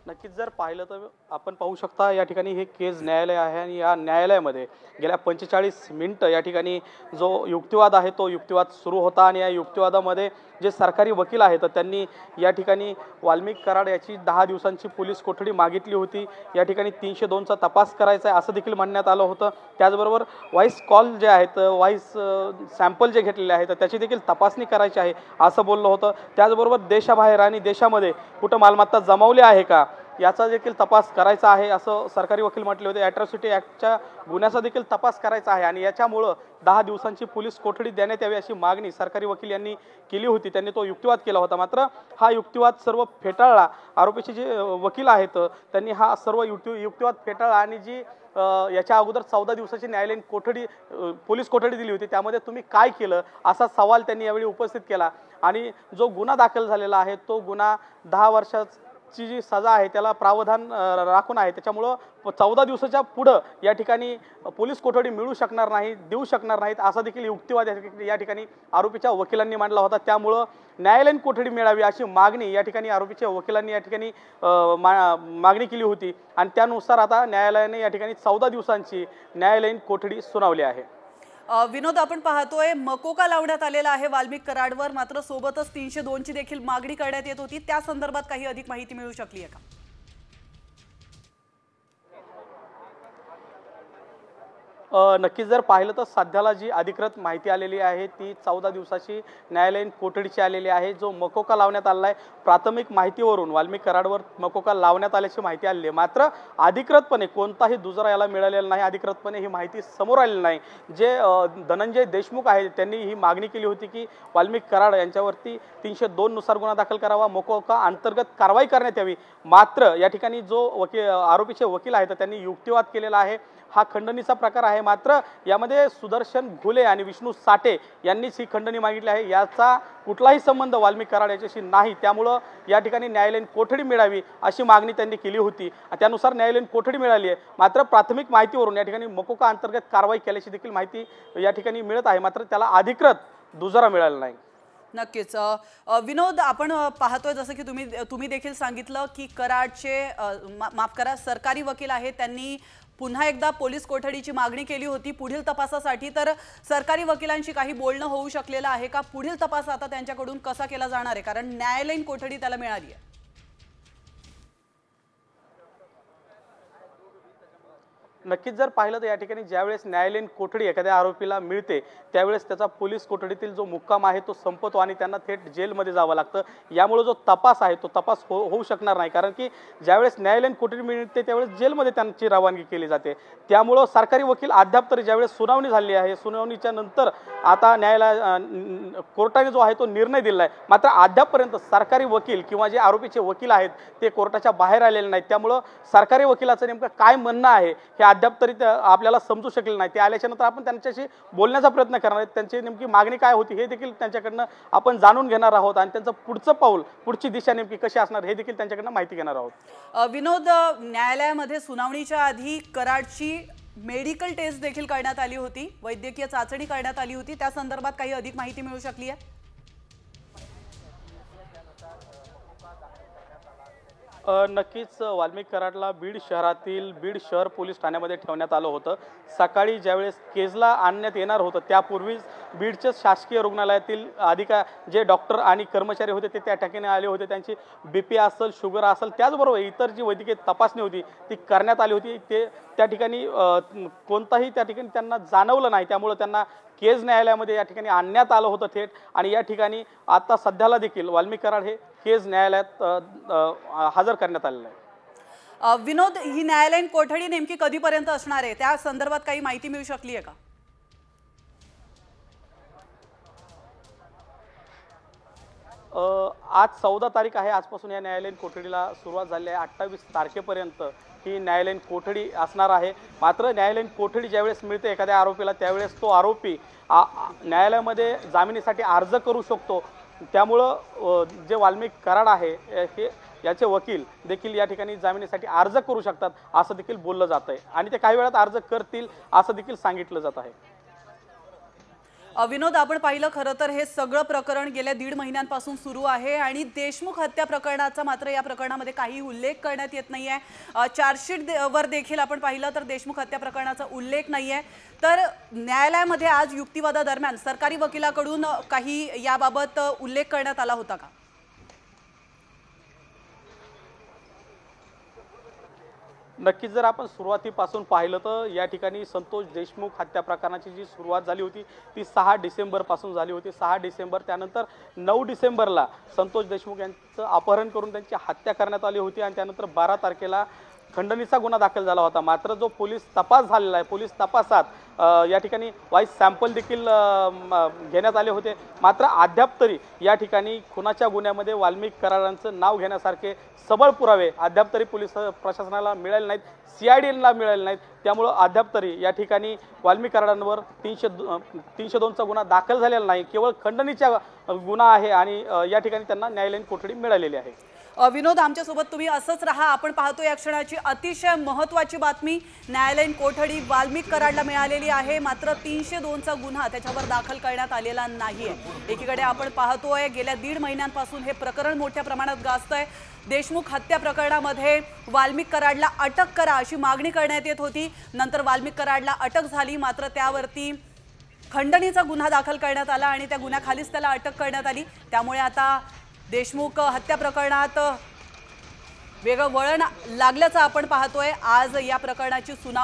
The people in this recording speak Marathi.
नक्कीच जर पाहिलं तर आपण पाहू शकता या ठिकाणी हे केस न्यायालय आहे आणि या न्यायालयामध्ये गेल्या 45 मिनिटं या ठिकाणी जो युक्तिवाद आहे तो युक्तिवाद सुरू होता आणि या युक्तिवादामध्ये जे सरकारी वकील आहेत त्यांनी या ठिकाणी वाल्मिक कराड याची 10 दिवसांची पोलीस कोठडी मागितली होती। या ठिकाणी 302चा तपास करायचा आहे असं देखील म्हणण्यात आलं होतं। त्याचबरोबर व्हॉइस कॉल जे आहेत व्हॉइस सॅम्पल जे घेतलेले आहेत त्याची देखील तपासणी करायची आहे असं बोललं होतं। त्याचबरोबर देशाबाहेर आणि देशामध्ये कुठं मालमत्ता जमवली आहे का याचा देखील तपास करायचा आहे असं सरकारी वकील म्हटले होते। ॲट्रॉसिटी ॲक्टच्या गुन्ह्याचा देखील तपास करायचा आहे आणि याच्यामुळं 10 दिवसांची पोलीस कोठडी देण्यात यावी अशी मागणी सरकारी वकील यांनी केली होती। त्यांनी तो युक्तिवाद केला होता, मात्र हा युक्तिवाद सर्व फेटाळला। आरोपीचे जे वकील आहेत त्यांनी हा सर्व युक्तिवाद फेटाळला आणि जी याच्या अगोदर 14 दिवसाची न्यायालयीन कोठडी पोलीस कोठडी दिली होती त्यामध्ये तुम्ही काय केलं असा सवाल त्यांनी यावेळी उपस्थित केला। आणि जो गुन्हा दाखल झालेला आहे तो गुन्हा 10 वर्षाची जी सजा आहे त्याला प्रावधान राखून आहे, त्याच्यामुळं 14 दिवसाच्या पुढं या ठिकाणी पोलीस कोठडी मिळू शकणार नाही, देऊ शकणार नाहीत असा देखील युक्तिवाद या ठिकाणी आरोपीच्या वकिलांनी मांडला होता। त्यामुळं न्यायालयीन कोठडी मिळावी अशी मागणी या ठिकाणी आरोपीच्या वकिलांनी या ठिकाणी मागणी केली होती आणि त्यानुसार आता न्यायालयाने या ठिकाणी 14 दिवसांची न्यायालयीन कोठडी सुनावली आहे। विनोद, आपण पाहतोय मकोका लावण्यात आलेला आहे वाल्मिक कराडवर, मात्र सोबतच 302 ची देखील मागणी करण्यात येत होती। त्या संदर्भात काही अधिक माहिती मिळू शकली आहे का? नक्कीच जर पाहिलं तर सध्याला जी अधिकृत माहिती आलेली आहे ती 14 दिवसाची न्यायालयीन कोठडीची आलेली आहे। जो मकोका लावण्यात आला आहे प्राथमिक माहितीवरून वाल्मिक कराडवर मकोका लावण्यात आल्याची माहिती आलेली आहे, मात्र अधिकृतपणे कोणताही दुजोरा याला मिळालेला नाही, अधिकृतपणे ही माहिती समोर आलेली नाही। जे धनंजय देशमुख आहेत त्यांनी ही मागणी केली होती की वाल्मिक कराड यांच्यावरती 302 नुसार गुन्हा दाखल करावा, मकोका अंतर्गत कारवाई करण्यात यावी। मात्र या ठिकाणी जो आरोपीचे वकील आहेत त्यांनी युक्तिवाद केलेला आहे, हा खंडणीचा प्रकार आहे। मात्र यामध्ये सुदर्शन घुले आणि विष्णू साठे यांनीच ही खंडणी मागितली आहे, याचा कुठलाही संबंध वाल्मिक कराड याच्याशी नाही। त्यामुळं या ठिकाणी न्यायालयीन कोठडी मिळावी अशी मागणी त्यांनी केली होती, त्यानुसार न्यायालयीन कोठडी मिळाली आहे। मात्र प्राथमिक माहितीवरून या ठिकाणी मकोका अंतर्गत कारवाई केल्याची देखील माहिती या ठिकाणी मिळत आहे, मात्र त्याला अधिकृत दुजोरा मिळाला नाही। नक्कीच विनोद, आपण पाहतोय जसं की तुम्ही देखील सांगितलं की कराडचे माफ करा सरकारी वकील आहेत त्यांनी पुन्हा एकदा पोलीस कोठडीची मागणी केली होती पुढील तपासासाठी। तर सरकारी वकिलांशी काही बोलणं होऊ शकलेलं आहे का? पुढील तपास आता त्यांच्याकडून कसा केला जाणार आहे, कारण न्यायालयीन कोठडी त्याला मिळाली आहे? नक्कीच जर पाहिलं तर या ठिकाणी ज्यावेळेस न्यायालयीन कोठडी एखाद्या आरोपीला मिळते त्यावेळेस त्याचा पोलीस कोठडीतील जो मुक्काम आहे तो संपतो आणि त्यांना थेट जेलमध्ये जावं लागतं। यामुळे जो तपास आहे तो तपास होऊ शकणार नाही, कारण की ज्यावेळेस न्यायालयीन कोठडी मिळते त्यावेळेस जेलमध्ये त्यांची रवानगी केली जाते। त्यामुळं सरकारी वकील अद्याप तरी ज्यावेळेस सुनावणी झाली आहे सुनावणीच्या नंतर आता कोर्टाने जो आहे तो निर्णय दिला आहे, मात्र अद्यापपर्यंत सरकारी वकील किंवा जे आरोपीचे वकील आहेत ते कोर्टाच्या बाहेर आलेले नाहीत। त्यामुळं सरकारी वकिलाचं नेमकं काय म्हणणं आहे हे अद्याप तरी आपल्याला समजू शकले नाही। ते आल्याच्या नंतर आपण त्यांच्याशी बोलण्याचा प्रयत्न करणार आहोत, त्यांची नेमकी मागणी काय होती हे देखील त्यांच्याकडनं आपण जाणून घेणार आहोत आणि त्यांचं पुढचं पाऊल पुढची दिशा नेमकी कशी असणार हे देखील त्यांच्याकडनं माहिती घेणार आहोत। विनोद, न्यायालयामध्ये सुनावणीच्या आधी कराडची मेडिकल टेस्ट देखील करण्यात आली होती, वैद्यकीय चाचणी करण्यात आली होती, त्या संदर्भात काही अधिक माहिती मिळू शकली आहे? नक्कीच वाल्मिक कराडला बीड शहरातील बीड शहर पोलीस ठाण्यामध्ये ठेवण्यात आलं होतं। सकाळी ज्यावेळेस केजला आणण्यात येणार होतं त्यापूर्वीच बीडच्या शासकीय रुग्णालयातील जे डॉक्टर आणि कर्मचारी होते ते त्या ठिकाणी आले होते। त्यांची BP असेल, शुगर असेल, त्याचबरोबर इतर जी वैद्यकीय तपासणी होती ती करण्यात आली होती। ते त्या ठिकाणी कोणताही त्या ठिकाणी त्यांना जाणवलं नाही, त्यामुळे त्यांना केज न्यायालयामध्ये या ठिकाणी आणण्यात आलं होतं थेट। आणि या ठिकाणी आता सध्याला देखील वाल्मिक कराड हे केज न्यायालयात हजर करण्यात आलेलं आहे। विनोद, ही न्यायालयीन कोठडी नेमकी कधीपर्यंत असणार आहे त्या संदर्भात काही माहिती मिळू शकली आहे का? आज 14 तारीख आहे, आजपासून या न्यायालयीन कोठडीला सुरुवात झाली आहे। 28 तारखेपर्यंत ही न्यायालयीन कोठडी असणार आहे। मात्र न्यायालयीन कोठडी ज्यावेळेस मिळते एखाद्या आरोपीला त्यावेळेस तो आरोपी न्यायालयामध्ये जामिनीसाठी अर्ज करू शकतो। त्यामुळं जे वाल्मिक कराड आहे हे याचे वकील देखील या ठिकाणी जामिनीसाठी अर्ज करू शकतात असं देखील बोललं जात आहे आणि ते काही वेळात अर्ज करतील असं देखील सांगितलं जात आहे। विनोद, आपण पाहिलं खरं तर हे सगळं प्रकरण गेल्या 1.5 महिन्यांपासून सुरू आहे आणि देशमुख हत्या प्रकरणाचा मात्र या प्रकरणामध्ये काही उल्लेख करण्यात येत नाहीये। चार्जशीट वर देखील आपण पाहिलं तर देशमुख हत्या प्रकरणाचा उल्लेख नाहीये। तर न्यायालयामध्ये आज युक्तिवादादरम्यान सरकारी वकिलाकडून काही याबाबत उल्लेख करण्यात आला होता का? नक्कीच जर आपण सुरुवातीपासून पाहिलं तर या ठिकाणी संतोष देशमुख हत्या प्रकरणाची जी सुरुवात झाली होती ती 6 डिसेंबरपासून झाली होती। 6 डिसेंबर त्यानंतर 9 डिसेंबरला संतोष देशमुख यांचं अपहरण करून त्यांची हत्या करण्यात आली होती आणि त्यानंतर 12 तारखेला खंडणीचा गुन्हा दाखल झाला होता। मात्र जो पोलीस तपास झालेला आहे, पोलीस तपासात या ठिकाणी वाईस सॅम्पल देखील घेण्यात आले होते। मात्र अद्याप तरी या ठिकाणी खुनाच्या गुन्ह्यामध्ये वाल्मिक कराडांचं नाव घेण्यासारखे सबळ पुरावे अद्याप तरी पोलीस प्रशासनाला मिळाले नाहीत, CIDला मिळाले नाहीत। त्यामुळे अद्याप तरी या ठिकाणी वाल्मिक कराडांवर 302चा गुन्हा दाखल झालेला नाही, केवळ खंडणीचा गुन्हा आहे आणि या ठिकाणी त्यांना न्यायालयीन कोठडी मिळालेली आहे। विनोद, आमच्यासोबत तुम्ही असंच राहा। आपण पाहतो या क्षणाची अतिशय महत्त्वाची बातमी, न्यायालयीन कोठडी वाल्मिक कराडला मिळालेली आहे। मात्र 302चा गुन्हा त्याच्यावर दाखल करण्यात आलेला नाहीये। एकीकडे आपण पाहतोय गेल्या 1.5 महिन्यांपासून हे प्रकरण मोठ्या प्रमाणात गाजतंय। देशमुख हत्या प्रकरणामध्ये वाल्मिक कराडला अटक करा अशी मागणी करण्यात येत होती। नंतर वाल्मिक कराडला अटक झाली, मात्र त्यावरती खंडणीचा गुन्हा दाखल करण्यात आला आणि त्या गुन्ह्याखालीच त्याला अटक करण्यात आली। त्यामुळे आता देशमुख हत्या प्रकरणात वेगळं वळण लागल्याचं आपण पाहतोय। आज या प्रकरणाची सुनावणी